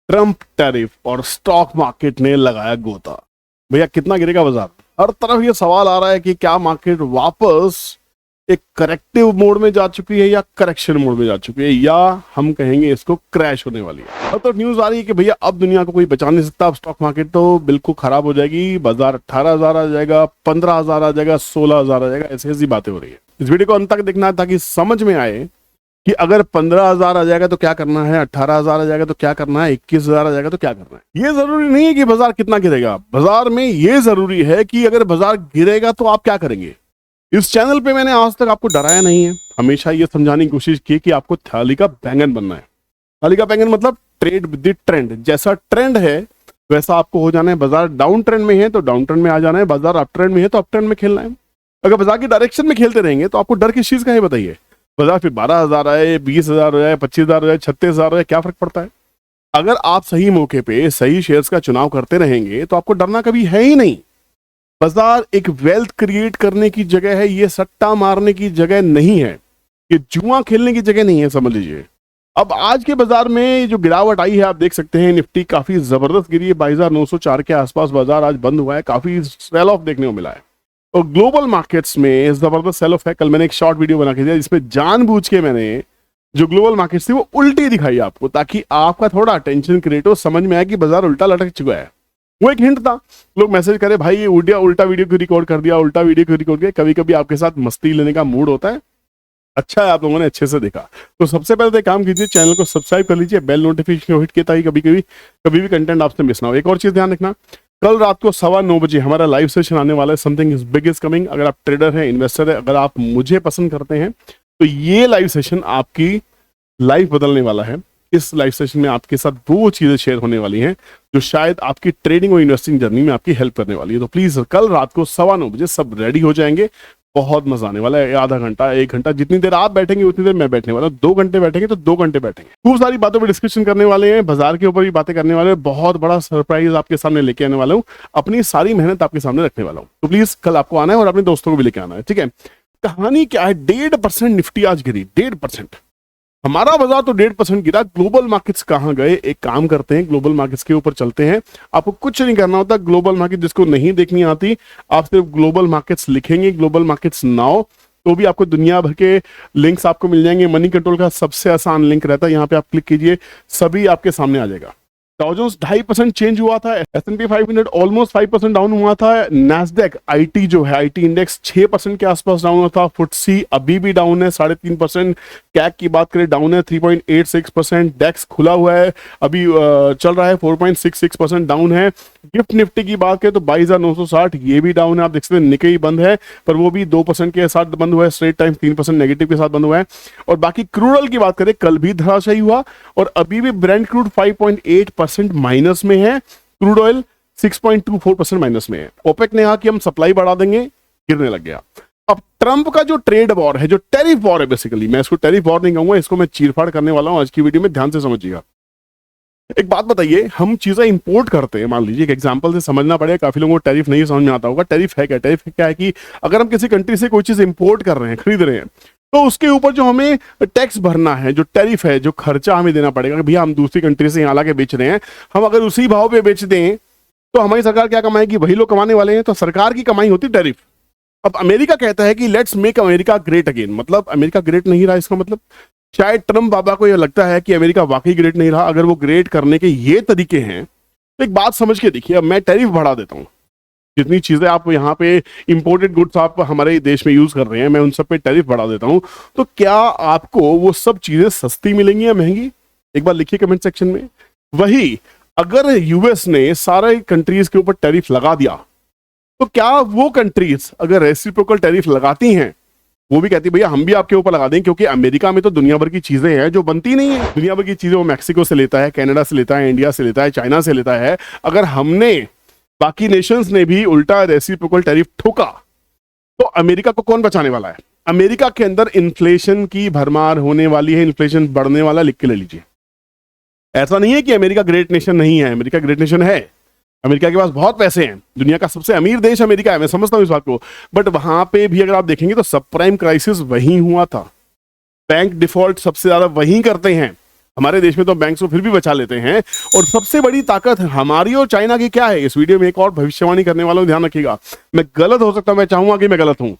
Trump tariff और stock market ने लगाया गोता। भैया कितना गिरेगा बाजार? हर तरफ ये सवाल आ रहा है कि क्या मार्केट वापस एक करेक्टिव मोड में जा चुकी है या करेक्शन मोड में जा चुकी है, या हम कहेंगे इसको क्रैश होने वाली है। अब तो न्यूज आ रही है कि भैया अब दुनिया को कोई बचा नहीं सकता, अब स्टॉक मार्केट तो बिल्कुल खराब हो जाएगी, बाजार 18,000 आ जाएगा, 15,000 आ जाएगा, 16,000 आ जाएगा, ऐसी ऐसी बातें हो रही है। इस वीडियो को अंत तक देखना ताकि समझ में आए कि अगर 15,000 आ जाएगा तो क्या करना है, 18,000 आ जाएगा तो क्या करना है, 21,000 आ जाएगा तो क्या करना है। ये जरूरी नहीं है कि बाजार कितना गिरेगा, बाजार में ये जरूरी है कि अगर बाजार गिरेगा तो आप क्या करेंगे। इस चैनल पे मैंने आज तक आपको डराया नहीं है, हमेशा ये समझाने की कोशिश की कि आपको थाली का बैंगन बनना है। थाली का बैंगन मतलब ट्रेड विद द ट्रेंड, जैसा ट्रेंड है वैसा आपको हो जाना है। बाजार डाउन ट्रेंड में है तो डाउन ट्रेंड में आ जाना है, बाजार अप ट्रेंड में है तो अप ट्रेंड में खेलना है। अगर बाजार की डायरेक्शन में खेलते रहेंगे तो आपको डर किस चीज का है बताइए। बाजार फिर 12,000 आए, 20,000 हो जाए, 25,000 हो जाए, 36,000 हो जाए, क्या फर्क पड़ता है। अगर आप सही मौके पे सही शेयर्स का चुनाव करते रहेंगे तो आपको डरना कभी है ही नहीं। बाजार एक वेल्थ क्रिएट करने की जगह है, ये सट्टा मारने की जगह नहीं है, ये जुआ खेलने की जगह नहीं है, समझ लीजिए। अब आज के बाजार में जो गिरावट आई है आप देख सकते हैं, निफ्टी काफी जबरदस्त गिरी है, 22,904 के आसपास बाजार आज बंद हुआ है, काफी सेल ऑफ देखने को मिला है। और ग्लोबल मार्केट्स में जबरदस्त सेल ऑफ है। कल मैंने एक शॉर्ट वीडियो बना के दिया जिसमें जानबूझ के मैंने जो ग्लोबल मार्केट्स थी वो उल्टी दिखाई आपको, ताकि आपका थोड़ा अटेंशन क्रिएट हो, समझ में आए कि बाजार उल्टा लटक चुका है। वो एक हिंट था। लोग मैसेज करे भाई ये उल्टा वीडियो क्यों रिकॉर्ड कर दिया, उल्टा वीडियो क्यों रिकॉर्ड किया। कभी कभी आपके साथ मस्ती लेने का मूड होता है, अच्छा है आप लोगों ने अच्छे से देखा। तो सबसे पहले तो काम कीजिए, चैनल को सब्सक्राइब कर लीजिए, बेल नोटिफिकेशन हिट किया ताकि कभी भी कंटेंट आपसे मिस ना हो। एक और चीज ध्यान रखना, कल रात को 9:15 बजे हमारा लाइव सेशन आने वाला है, something is big is coming. अगर आप ट्रेडर हैं, इन्वेस्टर है, अगर आप मुझे पसंद करते हैं तो ये लाइव सेशन आपकी लाइफ बदलने वाला है। इस लाइव सेशन में आपके साथ वो चीजें शेयर होने वाली हैं जो शायद आपकी ट्रेडिंग और इन्वेस्टिंग जर्नी में आपकी हेल्प करने वाली है। तो प्लीज कल रात को 9:15 बजे सब रेडी हो जाएंगे, बहुत मजा आने वाला है। आधा घंटा 1 घंटा जितनी देर आप बैठेंगे उतनी देर मैं बैठने वाला हूं। 2 घंटे बैठेंगे तो 2 घंटे बैठेंगे, खूब सारी बातों पर डिस्कशन करने वाले हैं, बाजार के ऊपर भी बातें करने वाले हैं, बहुत बड़ा सरप्राइज आपके सामने लेके आने वाला हूँ, अपनी सारी मेहनत आपके सामने रखने वाला हूँ। तो प्लीज कल आपको आना है और अपने दोस्तों को भी लेके आना है, ठीक है। कहानी क्या है, 1.5% निफ्टी आज गिरी, 1.5%। हमारा बाजार तो 1.5% गिरा। ग्लोबल मार्केट्स कहां गए? एक काम करते हैं, ग्लोबल मार्केट्स के ऊपर चलते हैं। आपको कुछ नहीं करना होता, ग्लोबल मार्केट जिसको नहीं देखनी आती, आप सिर्फ ग्लोबल मार्केट्स लिखेंगे, ग्लोबल मार्केट्स नाउ, तो भी आपको दुनिया भर के लिंक्स आपको मिल जाएंगे। मनी कंट्रोल का सबसे आसान लिंक रहता है, यहाँ पे आप क्लिक कीजिए, सभी आपके सामने आ जाएगा। डाउ जोन्स 2.5% चेंज हुआ था, S&P 500 ऑलमोस्ट 5% डाउन हुआ था, नैस्डैक आईटी जो है आईटी इंडेक्स 6% के आसपास डाउन हुआ था, फुटसी अभी भी डाउन है 3.5%, कैक की बात करें डाउन है 3.86%, डेक्स खुला हुआ है अभी चल रहा है 4.66% डाउन है। गिफ्ट निफ्टी की बात करें तो 22,960 ये भी डाउन है, आप देख सकते हैं। निकेई बंद है पर वो भी 2% के साथ बंद हुआ है, स्ट्रेट टाइम 3% नेगेटिव के साथ बंद हुआ है। और बाकी क्रूड ऑयल की बात करें, कल भी धराशायी हुआ और अभी भी ब्रेंट क्रूड 5.8% माइनस में है, क्रूड ऑयल 6.24% माइनस में है। ओपेक ने कहा कि हम सप्लाई बढ़ा देंगे, गिरने लग गया। अब ट्रंप का जो ट्रेड वॉर है, जो टैरिफ वॉर है, बेसिकली मैं इसको टैरिफ वॉर नहीं कहूंगा, इसको मैं चीरफाड़ करने वाला हूं आज की वीडियो में, ध्यान से समझिएगा। एक बात बताइए, हम चीजें इंपोर्ट करते हैं, मान लीजिए एक एग्जांपल से समझना पड़ेगा, काफी लोगों को टैरिफ नहीं समझ में आता होगा। टैरिफ है क्या? टैरिफ क्या है कि अगर हम किसी कंट्री से कोई चीज इंपोर्ट कर रहे हैं, खरीद रहे हैं, तो उसके ऊपर जो हमें टैक्स भरना है, जो टैरिफ है, जो खर्चा हमें देना पड़ेगा कि भैया हम दूसरी कंट्री से यहाँ लाके बेच रहे हैं, हम अगर उसी भाव पे बेच दें तो हमारी सरकार क्या कमाएगी? वही लोग कमाने वाले हैं, तो सरकार की कमाई होती टैरिफ। अब अमेरिका कहता है कि let's make America great again, मतलब अमेरिका ग्रेट नहीं रहा, इसका मतलब शायद ट्रंप बाबा को यह लगता है कि अमेरिका वाकई ग्रेट नहीं रहा। अगर वो ग्रेट करने के ये तरीके हैं तो एक बात समझ के देखिए, अब मैं टैरिफ बढ़ा देता हूं, जितनी चीजें आप यहाँ पे इंपोर्टेड गुड्स आप हमारे देश में यूज कर रहे हैं, मैं उन सब पे टैरिफ बढ़ा देता हूं, तो क्या आपको वो सब चीजें सस्ती मिलेंगी या महंगी? एक बार लिखिए कमेंट सेक्शन में। वही अगर यूएस ने सारे कंट्रीज के ऊपर टैरिफ लगा दिया तो क्या वो कंट्रीज अगर रेसिप्रोकल टैरिफ लगाती हैं, वो भी कहती है भैया हम भी आपके ऊपर लगा दें, क्योंकि अमेरिका में तो दुनिया भर की चीजें हैं जो बनती नहीं है। दुनिया भर की चीजें वो मैक्सिको से लेता है, कनाडा से लेता है, इंडिया से लेता है, चाइना से लेता है। अगर हमने बाकी नेशंस ने भी उल्टा रेसिप्रोकल टैरिफ ठोका तो अमेरिका को कौन बचाने वाला है? अमेरिका के अंदर इन्फ्लेशन की भरमार होने वाली है, इन्फ्लेशन बढ़ने वाला, लिख के ले लीजिए। ऐसा नहीं है कि अमेरिका ग्रेट नेशन नहीं है, अमेरिका ग्रेट नेशन है, अमेरिका के पास बहुत पैसे हैं, दुनिया का सबसे अमीर देश अमेरिका है, मैं समझता हूं इस बात को। बट वहां पे भी अगर आप देखेंगे तो सब प्राइम क्राइसिस वहीं हुआ था, बैंक डिफॉल्ट सबसे ज्यादा वहीं करते हैं, हमारे देश में तो बैंक को फिर भी बचा लेते हैं। और सबसे बड़ी ताकत हमारी और चाइना की क्या है, इस वीडियो में एक और भविष्यवाणी करने वालों ध्यान रखिएगा। मैं गलत हो सकता हूं, मैं चाहूंगा कि मैं गलत हूं,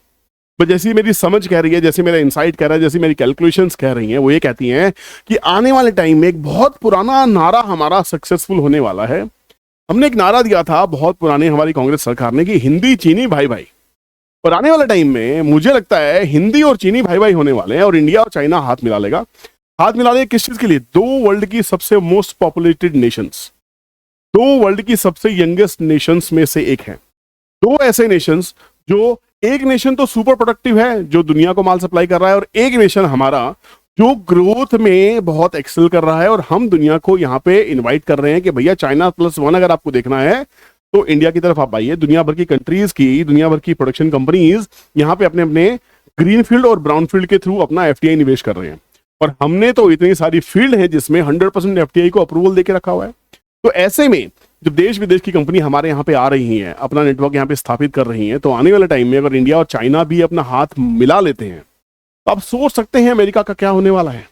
पर जैसी मेरी समझ कह रही है, जैसे मेरा इंसाइट कह रहा है, जैसी मेरी कैलकुलेशंस कह रही हैं, वो ये कहती हैं कि आने वाले टाइम में एक बहुत पुराना नारा हमारा सक्सेसफुल होने वाला है। हमने एक नारा दिया था बहुत पुराने हमारी कांग्रेस सरकार ने कि हिंदी चीनी भाई भाई, और आने वाले टाइम में मुझे लगता है हिंदी और चीनी भाई भाई होने वाले हैं और इंडिया और चाइना हाथ मिला लेगा। हाथ मिला लेगा किस चीज के लिए? दो वर्ल्ड की सबसे मोस्ट पॉपुलेटेड नेशंस, दो वर्ल्ड की सबसे यंगेस्ट नेशंस में से एक है। दो ऐसे नेशंस जो, एक नेशन तो सुपर प्रोडक्टिव है जो दुनिया को माल सप्लाई कर रहा है, और एक नेशन हमारा जो ग्रोथ में बहुत एक्सेल कर रहा है। और हम दुनिया को यहाँ पे इनवाइट कर रहे हैं कि भैया चाइना +1 अगर आपको देखना है तो इंडिया की तरफ आप आइए। दुनिया भर की कंट्रीज की, दुनिया भर की प्रोडक्शन कंपनीज यहाँ पे अपने अपने ग्रीन फील्ड और ब्राउन फील्ड के थ्रू अपना FDI निवेश कर रहे हैं, और हमने तो इतनी सारी फील्ड है जिसमें 100% FDI को अप्रूवल देके रखा हुआ है। तो ऐसे में जब देश विदेश की कंपनी हमारे यहाँ पे आ रही हैं, अपना नेटवर्क यहाँ पे स्थापित कर रही हैं, तो आने वाले टाइम में अगर इंडिया और चाइना भी अपना हाथ मिला लेते हैं तो आप सोच सकते हैं अमेरिका का क्या होने वाला है।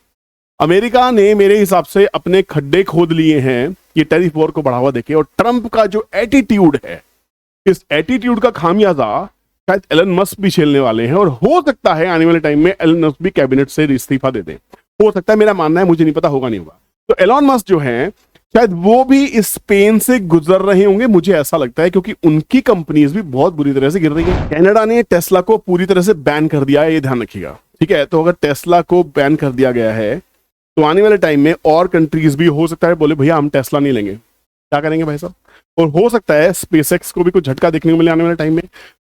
अमेरिका ने मेरे हिसाब से अपने खड्डे खोद लिए हैं ये टैरिफ वॉर को बढ़ावा देके, और ट्रंप का जो एटीट्यूड है, इस एटीट्यूड का खामियाजा शायद एलन मस्क भी झेलने वाले हैं। और हो सकता है आने वाले टाइम में एलन मस्क भी कैबिनेट से इस्तीफा दे दें, हो सकता है, मेरा मानना है, मुझे नहीं पता, होगा नहीं होगा। तो एलन मस्क जो है शायद वो भी इस पेन से गुजर रहे होंगे, मुझे ऐसा लगता है, क्योंकि उनकी कंपनीज भी बहुत बुरी तरह से गिर रही है। कनाडा ने टेस्ला को पूरी तरह से बैन कर दिया है, ये ध्यान रखिएगा, ठीक है। तो अगर टेस्ला को बैन कर दिया गया है तो आने वाले टाइम में और कंट्रीज भी हो सकता है बोले भैया हम टेस्ला नहीं लेंगे, क्या करेंगे भाई साहब। और हो सकता है स्पेसएक्स को भी कुछ झटका देखने को मिले आने वाले टाइम में।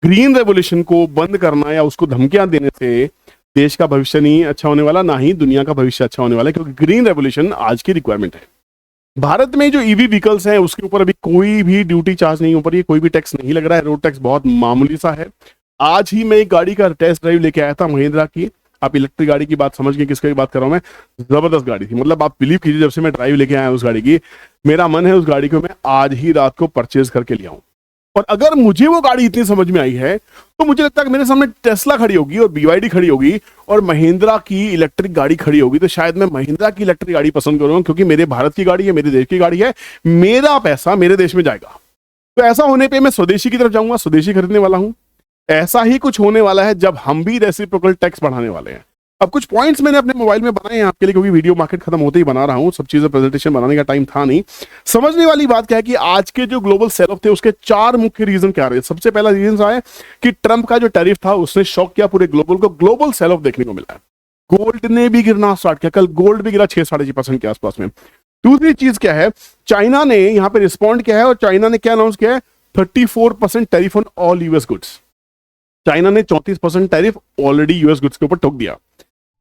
ग्रीन रेवोल्यूशन को बंद करना या उसको धमकियां देने से देश का भविष्य नहीं अच्छा होने वाला, ना ही दुनिया का भविष्य अच्छा होने वाला है, क्योंकि ग्रीन रेवोल्यूशन आज की रिक्वायरमेंट है। भारत में जो ईवी व्हीकल्स हैं उसके ऊपर अभी कोई भी ड्यूटी चार्ज नहीं हो पा रही है, कोई भी टैक्स नहीं लग रहा है, रोड टैक्स बहुत मामूली सा है। आज ही मैं एक गाड़ी का टेस्ट ड्राइव लेके आया था, महिंद्रा की। आप इलेक्ट्रिक गाड़ी की बात समझ गए किसकी बात कर रहा हूं मैं। जबरदस्त गाड़ी थी, मतलब आप बिलीव कीजिए, जब से मैं ड्राइव लेके आया उस गाड़ी की, मेरा मन है उस गाड़ी को मैं आज ही रात को परचेज करके ले आऊं। और अगर मुझे वो गाड़ी इतनी समझ में आई है तो मुझे लगता है कि मेरे सामने टेस्ला खड़ी होगी और BYD खड़ी होगी और महिंद्रा की इलेक्ट्रिक गाड़ी खड़ी होगी, तो शायद मैं महिंद्रा की इलेक्ट्रिक गाड़ी पसंद करूंगा, क्योंकि मेरे भारत की गाड़ी है, मेरे देश की गाड़ी है, मेरा पैसा मेरे देश में जाएगा। तो ऐसा होने पे मैं स्वदेशी की तरफ जाऊंगा, स्वदेशी खरीदने वाला हूं। ऐसा ही कुछ होने वाला है जब हम भी रेसिप्रोकल टैक्स बढ़ाने वाले हैं। अब कुछ पॉइंट्स मैंने अपने मोबाइल में बनाए हैं आपके लिए, क्योंकि वीडियो मार्केट खत्म होते ही बना रहा हूं, सब चीजें प्रेजेंटेशन बनाने का टाइम था नहीं। समझने वाली बात क्या है कि आज के जो ग्लोबल सेल ऑफ थे उसके 4 मुख्य रीजन क्या रहे। सबसे पहला रीजन आया कि ट्रंप का जो टैरिफ था उसने शॉक किया पूरे ग्लोबल को, ग्लोबल सेल ऑफ देखने को मिला है। गोल्ड ने भी गिरना स्टार्ट किया, कल गोल्ड भी गिरा 6-6.5% के आसपास में। दूसरी चीज क्या है, चाइना ने यहाँ पे रिस्पॉन्ड किया है, और चाइना ने क्या अनाउंस किया है, 34% tariff on all US goods. China ने 34% टैरिफ ऑलरेडी यूएस गुड्स के ऊपर ठोक दिया।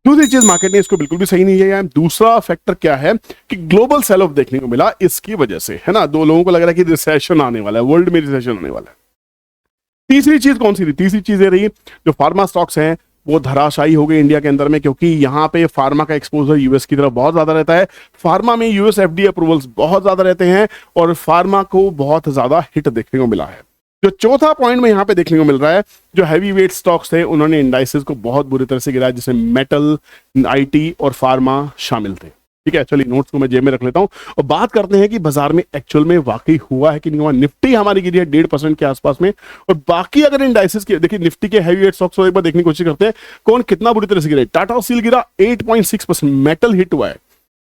दूसरी चीज, मार्केट ने इसको बिल्कुल भी सही नहीं लिया है। दूसरा फैक्टर क्या है कि ग्लोबल सेल ऑफ देखने को मिला इसकी वजह से, है ना, दो लोगों को लग रहा है कि रिसेशन आने वाला है, वर्ल्ड में रिसेशन आने वाला है। तीसरी चीज कौन सी थी? तीसरी चीज ये रही, जो फार्मा स्टॉक्स हैं वो धराशायी हो गए इंडिया के अंदर में, क्योंकि यहाँ पे फार्मा का एक्सपोजर यूएस की तरफ बहुत ज्यादा रहता है। फार्मा में यूएस FDI अप्रूवल्स बहुत ज्यादा रहते हैं और फार्मा को बहुत ज्यादा हिट देखने को मिला है। जो चौथा पॉइंट में यहाँ पे देखने को मिल रहा है, जो हैवी वेट स्टॉक्स थे उन्होंने इंडाइसेस को बहुत बुरी तरह से गिराया, जिसमें मेटल, IT और फार्मा शामिल थे। ठीक है, चलिए नोट्स को मैं जेब में रख लेता हूं और बात करते हैं कि बाजार में एक्चुअल में वाकई हुआ है कि नहीं हुआ। निफ्टी हमारी गिरी है 1.5% के आसपास में, और बाकी अगर इंडाइसेस की देखिए, निफ्टी के हैवी वेट स्टॉक्स को एक बार देखने की कोशिश करते हैं कौन कितना बुरी तरह से गिरा। टाटा स्टील गिरा 8.6%, मेटल हिट हुआ है।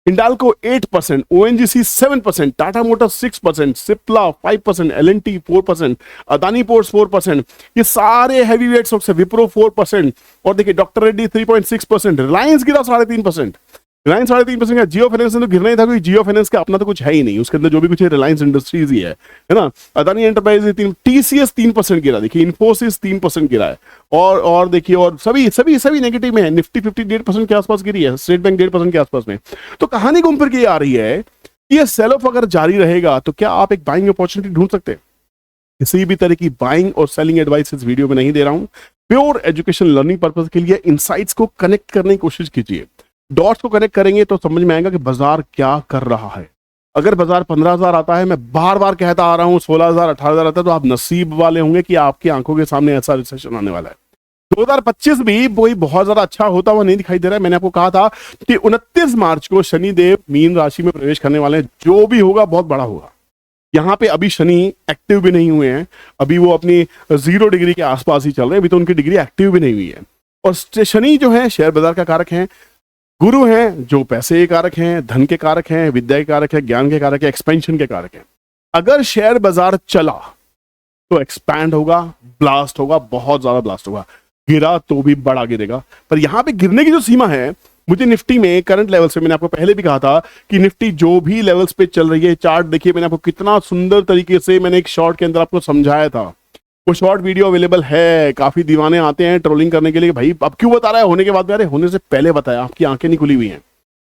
Hindalco 8%, ONGC 7%, Tata Motors 6%, Cipla 5%, L&T 4%, Adani ports 4%, ये सारे हैवी वेट स्टॉक्स है। विप्रो 4%, और देखिए डॉक्टर रेड्डी 3.6%, रिलायंस गिरा 3.5%। रिलायंस 3.5% का, जियो फाइनेंस ने तो गिरना ही था, क्योंकि जियो फाइनेंस का अपना तो कुछ है ही नहीं, उसके अंदर जो भी कुछ है रिलायंस इंडस्ट्रीज ही है ना। अदानी एंटरप्राइज 3, TCS 3% गिरा, देखिए इन्फोसिस 3% गिरा है, और देखिए और सभी नेगेटिव में है। निफ्टी 50 1.5% के आसपास गिरी है, स्टेट बैंक 1.5% के आसपास में। तो कहानी घूम फिर के आ रही है कि ये सेल ऑफ अगर जारी रहेगा तो क्या आप एक बाइंग अपॉर्चुनिटी ढूंढ सकते हैं। किसी भी तरह की बाइंग और सेलिंग एडवाइस इस वीडियो में नहीं दे रहा हूं, प्योर एजुकेशन लर्निंग पर्पज के लिए इंसाइट्स को कनेक्ट करने की कोशिश कीजिए। डॉट्स को कनेक्ट करेंगे तो समझ में आएगा कि बाजार क्या कर रहा है। अगर बाजार 15,000 आता है, मैं बार बार कहता आ रहा हूं 16,000 18,000 आता है, तो आप नसीब वाले होंगे कि आपकी आंखों के सामने ऐसा रिसेशन आने वाला है। 2025 भी कोई बहुत ज्यादा अच्छा होता हुआ नहीं दिखाई दे रहा है। मैंने आपको कहा था कि 29 मार्च को शनिदेव मीन राशि में प्रवेश करने वाले हैं, जो भी होगा बहुत बड़ा होगा। यहाँ पे अभी शनि एक्टिव भी नहीं हुए हैं, अभी वो अपनी 0 डिग्री के आसपास ही चल रहे हैं, अभी तो उनकी डिग्री एक्टिव भी नहीं हुई है। और शनि जो है शेयर बाजार का कारक है, गुरु हैं जो पैसे के कारक हैं, धन के कारक हैं, विद्या के कारक है, ज्ञान के कारक है, एक्सपेंशन के कारक है। अगर शेयर बाजार चला तो एक्सपैंड होगा, ब्लास्ट होगा, बहुत ज्यादा ब्लास्ट होगा। गिरा तो भी बड़ा गिरेगा। पर यहां पे गिरने की जो सीमा है, मुझे निफ्टी में करंट लेवल से, मैंने आपको पहले भी कहा था कि निफ्टी जो भी लेवल्स पे चल रही है, चार्ट देखिए, मैंने आपको कितना सुंदर तरीके से मैंने एक शॉर्ट के अंदर आपको समझाया था। वो शॉर्ट वीडियो अवेलेबल है। काफी दीवाने आते हैं ट्रोलिंग करने के लिए, भाई अब क्यों बता रहा है होने के बाद? अरे होने से पहले बताया, आपकी आंखें नहीं खुली हुई हैं,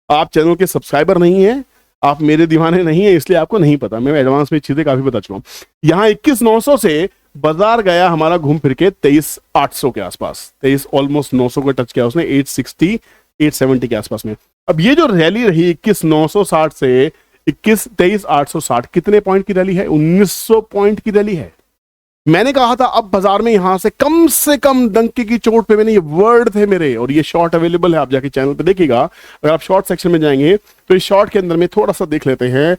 आप चैनल के सब्सक्राइबर नहीं है, आप मेरे दीवाने नहीं है, इसलिए आपको नहीं पता। मैं एडवांस में चीजें काफी बता चुका हूं। यहाँ 21,900 से बाजार गया हमारा घूम फिर के 23,800 के आसपास, 23 ऑलमोस्ट 900 को टच किया उसने, 860 870 के आसपास में। अब ये जो रैली रही 21,960 से 23,860, कितने पॉइंट की रैली है? 1900 पॉइंट की रैली है। मैंने कहा था अब बाजार में यहां से कम डंके की चोट पे, मैंने ये वर्ड थे मेरे, और ये शॉर्ट अवेलेबल है, आप जाके चैनल पे देखिएगा। अगर आप शॉर्ट सेक्शन में जाएंगे तो इस शॉर्ट के अंदर में थोड़ा सा देख लेते हैं।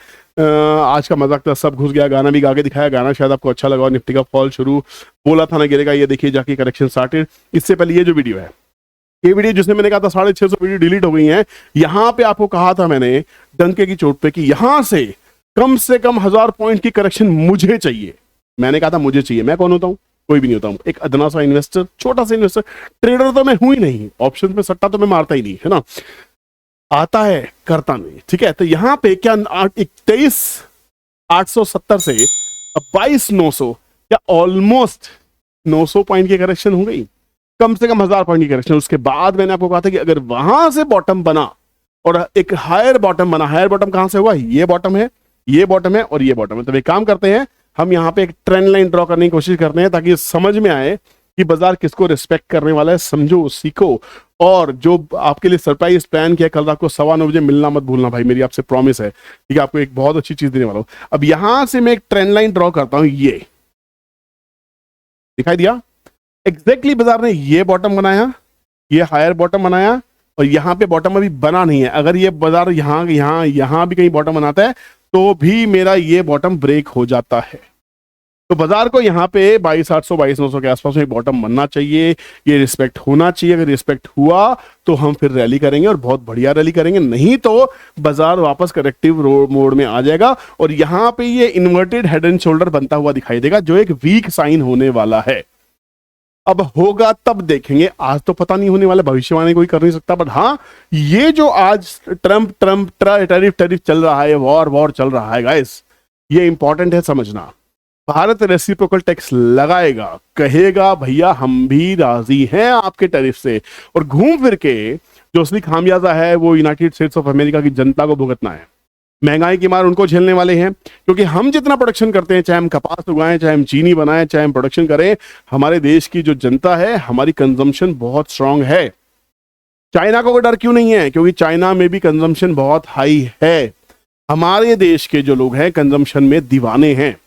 आज का मजाक था, सब घुस गया, गाना भी गा के दिखाया, गाना शायद आपको अच्छा लगा। निफ्टी का फॉल शुरू, बोला था ना गिरेगा, ये देखिए जाके करेक्शन स्टार्टेड। इससे पहले ये जो वीडियो है, ये वीडियो जिसमें मैंने कहा था 650 वीडियो डिलीट हो गई हैं, यहां पे आपको कहा था मैंने डंके की चोट पे कि यहां से कम 1000 पॉइंट की करेक्शन मुझे चाहिए। मैंने कहा था मुझे चाहिए। मैं कौन होता हूं? कोई भी नहीं होता हूं, एक अदना सा इन्वेस्टर, छोटा सा इन्वेस्टर। ट्रेडर तो मैं हूं ही नहीं, ऑप्शन पे सट्टा तो मैं मारता ही नहीं, है ना, आता है करता नहीं, ठीक है। तो यहां पे क्या 23,870 से 22,900, क्या ऑलमोस्ट 900 पॉइंट की करेक्शन हो गई, कम से कम 1000 पॉइंट की करेक्शन। उसके बाद मैंने आपको कहा था कि अगर वहां से बॉटम बना और एक हायर बॉटम बना, हायर बॉटम कहां से हुआ? ये बॉटम है, ये बॉटम है और ये बॉटम है। तो एक काम करते हैं, हम यहाँ पे एक ट्रेंड लाइन ड्रॉ करने की कोशिश करते हैं ताकि समझ में आए कि बाजार किसको रिस्पेक्ट करने वाला है। समझो, सीखो, और जो आपके लिए सरप्राइज प्लान किया कल रात को 9:15 बजे, मिलना मत भूलना भाई, मेरी आपसे प्रॉमिस है, ठीक है। आपको एक बहुत अच्छी चीज देने वाला हूं। अब यहां से मैं एक ट्रेंड लाइन ड्रॉ करता हूं, ये दिखाई दिया एग्जैक्टली। बाजार ने ये बॉटम बनाया, ये हायर बॉटम बनाया, और यहां पे बॉटम अभी बना नहीं है। अगर ये बाजार यहां भी कहीं बॉटम बनाता है तो भी मेरा ये बॉटम ब्रेक हो जाता है। तो बाजार को यहाँ पे 22,800 22,900 के आसपास में बॉटम बनना चाहिए, ये रिस्पेक्ट होना चाहिए। अगर रिस्पेक्ट हुआ तो हम फिर रैली करेंगे और बहुत बढ़िया रैली करेंगे, नहीं तो बाजार वापस करेक्टिव मोड में आ जाएगा और यहाँ पे ये इन्वर्टेड हेड एंड शोल्डर बनता हुआ दिखाई देगा, जो एक वीक साइन होने वाला है। अब होगा तब देखेंगे, आज तो पता नहीं होने वाला, भविष्यवाणी कोई कर नहीं सकता। बट हाँ, ये जो आज ट्रम्प टैरिफ चल रहा है, वॉर चल रहा है गाइस, ये इंपॉर्टेंट है समझना। भारत रेसिप्रोकल टैक्स लगाएगा, कहेगा भैया हम भी राजी हैं आपके टैरिफ से, और घूम फिर के जो असली खामियाजा है वो यूनाइटेड स्टेट्स ऑफ अमेरिका की जनता को भुगतना है। महंगाई की मार उनको झेलने वाले हैं, क्योंकि हम जितना प्रोडक्शन करते हैं, चाहे हम कपास उगाएं, चाहे हम चीनी बनाएं, चाहे हम प्रोडक्शन करें, हमारे देश की जो जनता है, हमारी कंजम्पशन बहुत स्ट्रांग है। चाइना को डर क्यों नहीं है? क्योंकि चाइना में भी कंजम्पशन बहुत हाई है। हमारे देश के जो लोग हैं कंजम्पशन में दीवाने हैं।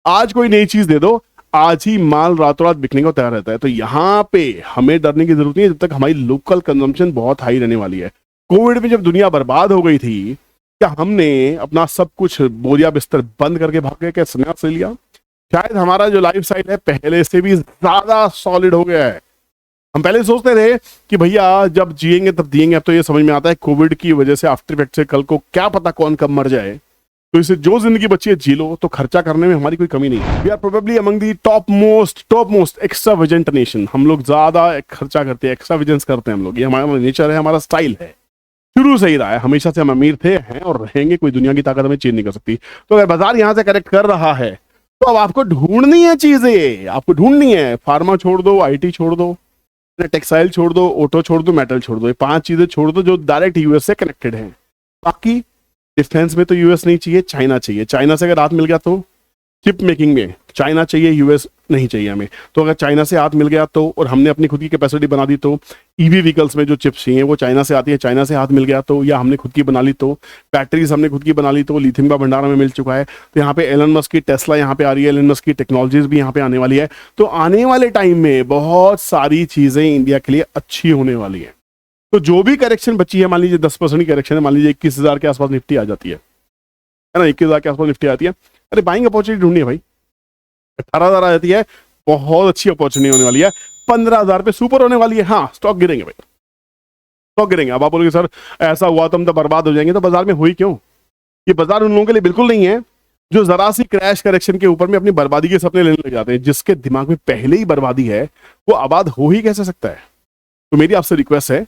आज कोई नई चीज दे दो, आज ही माल रातों रात बिकने को तैयार रहता है। तो यहाँ पे हमें डरने की जरूरत नहीं है, जब तक हमारी लोकल कंजम्पशन बहुत हाई रहने वाली है। कोविड में जब दुनिया बर्बाद हो गई थी, क्या हमने अपना सब कुछ बोरिया बिस्तर बंद करके भाग गए? क्या संन्यास ले लिया? शायद हमारा जो लाइफ स्टाइल है पहले से भी ज्यादा सॉलिड हो गया है। हम पहले सोचते थे कि भैया जब जिएंगे तब दिएंगे, अब तो ये समझ में आता है कोविड की वजह से, आफ्टर इफेक्ट से, कल को क्या पता कौन कब मर जाए। तो इसे जो जिंदगी बची है जी लो, तो खर्चा करने में हमारी कोई कमी नहीं है। We are probably among the top most extravagant nation. हम लोग ज्यादा खर्चा करते हैं, एक्स्ट्रावेजेंस करते हैं हम लोग, ये हमारा नेचर है, हमारा स्टाइल है, शुरू से ही रहा है। हमेशा से हम अमीर थे, हैं और रहेंगे, कोई दुनिया की ताकत हमें चेंज नहीं कर सकती। तो अगर बाजार यहां से करेक्ट कर रहा है तो अब आपको ढूंढनी है चीजें, आपको ढूंढनी है। फार्मा छोड़ दो, आईटी छोड़ दो, टेक्सटाइल छोड़ दो, ऑटो छोड़ दो, मेटल छोड़ दो, ये 5 चीजें छोड़ दो जो डायरेक्ट यूएस से कनेक्टेड हैं। बाकी डिफेंस में तो यूएस नहीं चाहिए, चाइना चाहिए। चाइना से अगर हाथ मिल गया तो चिप मेकिंग में चाइना चाहिए, यूएस नहीं चाहिए हमें। तो अगर चाइना से हाथ मिल गया तो, और हमने अपनी खुद की कैपेसिटी बना दी तो, ईवी व्हीकल्स में जो चिप्स चाहिए वो चाइना से आती है, चाइना से हाथ मिल गया तो, या हमने खुद की बना ली तो, बैटरीज हमने खुद की बना ली तो, लिथियम का भंडार हमें मिल चुका है, तो यहाँ पे एलन मस्क की टेस्ला यहाँ पे आ रही है, एलन मस्क की टेक्नोलॉजीज भी यहाँ पे आने वाली है। तो आने वाले टाइम में बहुत सारी चीजें इंडिया के लिए अच्छी होने वाली है। तो जो भी करेक्शन बची है, मान लीजिए 10% की करेक्शन है, मान लीजिए 21,000 के आसपास निफ्टी आ जाती है ना, 21,000 के आसपास निफ्टी आती है, अरे बाइंग अपॉर्चुनिटी ढूंढनी है भाई। 18,000 आ जाती है, बहुत अच्छी अपॉर्चुनिटी होने वाली है। 15,000 पे सुपर होने वाली है, हाँ स्टॉक गिरेंगे भाई, स्टॉक गिरेंगे। अब आप बोलोगे सर ऐसा हुआ तो हम तो बर्बाद हो जाएंगे, तो बाजार में हुई क्यों? ये बाजार उन लोगों के लिए बिल्कुल नहीं है जो जरा सी क्रैश करेक्शन के ऊपर में अपनी बर्बादी के सपने लेने लग जाते हैं। जिसके दिमाग में पहले ही बर्बादी है वो आबाद हो ही कैसे सकता है? तो मेरी आपसे रिक्वेस्ट है,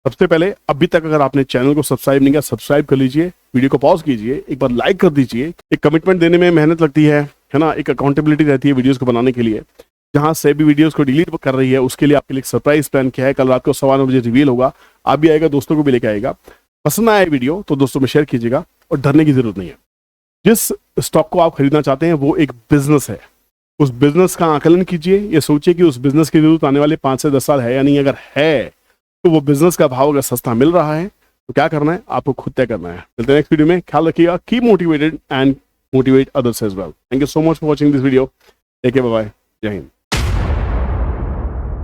सबसे पहले अभी तक अगर आपने चैनल को सब्सक्राइब नहीं किया, सब्सक्राइब कर लीजिए, वीडियो को पॉज कीजिए, एक बार लाइक कर दीजिए। एक कमिटमेंट देने में मेहनत लगती है ना, एक अकाउंटेबिलिटी रहती है वीडियोस को बनाने के लिए। जहां से भी वीडियोस को डिलीट कर रही है उसके लिए आपके लिए सरप्राइज प्लान क्या है, कल रात को 9:15 बजे रिवील होगा। आप भी आएगा, दोस्तों को भी लेके आएगा। पसंद आया वीडियो तो दोस्तों में शेयर कीजिएगा, और डरने की जरूरत नहीं है। जिस स्टॉक को आप खरीदना चाहते हैं वो एक बिजनेस है, उस बिजनेस का आकलन कीजिए, ये सोचिए कि उस बिजनेस की जरूरत आने वाले 5 से 10 साल है या नहीं। अगर है तो वो बिजनेस का भाव अगर सस्ता मिल रहा है तो क्या करना है, आपको खुद तय करना है। मिलते हैं नेक्स्ट वीडियो में, ख्याल रखिएगा, keep motivated and motivate others as well. Thank you so much for watching this video. Take care, bye bye, Jai Hind.